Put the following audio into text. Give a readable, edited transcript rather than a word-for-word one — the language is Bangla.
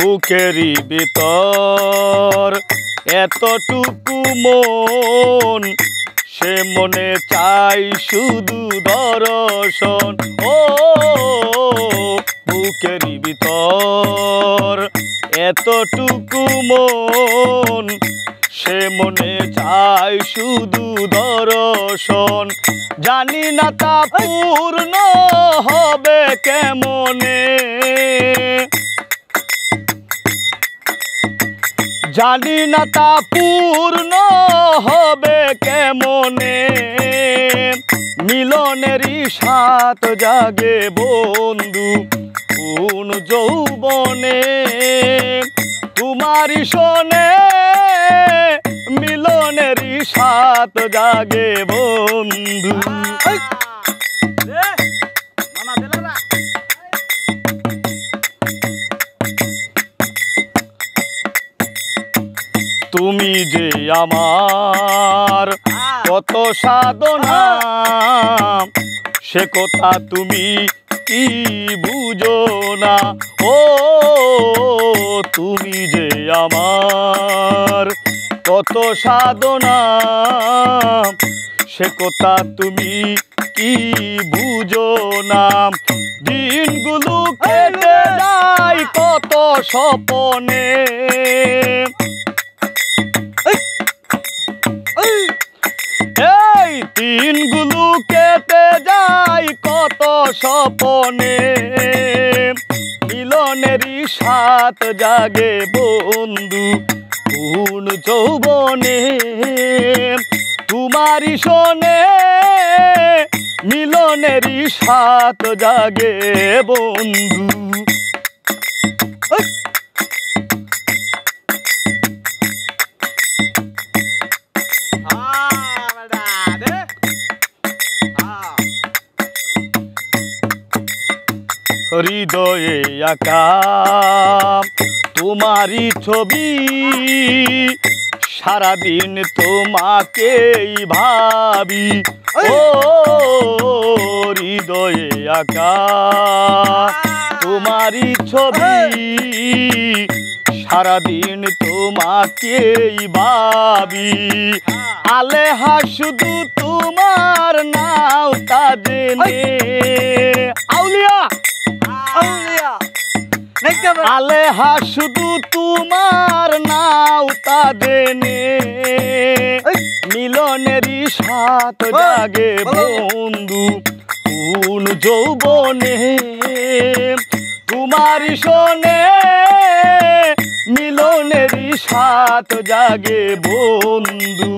বুকেরই ভিতর এতটুকু মন, সে মনে চাই শুধু দর্শন। ও বুকেরই ভিতর এতটুকু মন, সে মনে চাই শুধু দর্শন। জানি না তা পূর্ণ হবে কেমনে, জানি না তা পূর্ণ হবে কেমনে। মিলনেরই সাত জাগে বন্ধু কোন যৌবনে, তোমারই শোনে মিলনেরই সাত জাগে বন্ধু। তুমি যে আমার কত সাধনা, সে কথা তুমি কি বুঝো না। ও তুমি যে আমার কত সাধনা, সে কথা তুমি কি বুঝো না। দিনগুলো কেটে যায় কত স্বপনে, এই দিনগুলো কেটে যায় কত স্বপনে। মিলনেরই সাত জাগে বন্ধু কোন যৌবনে, তোমারই শোনে মিলনেরই সাত জাগে বন্ধু। হৃদয়ে আঁকা তোমারই ছবি, সারাদিন তোমাকেই ভাবি। ও হৃদয়ে আঁকা তোমারই ছবি, সারাদিন তোমাকেই ভাবি। আলেহা শুধু তোমার নাও তা জেনে, আউলিয়া আলেহা শুধু তোমার নাও তা জেনে। মিলনেরই সাত জাগে বন্ধু কোন যৌবনে, তোমারই শোনে মিলনেরই সাত জাগে বন্ধু।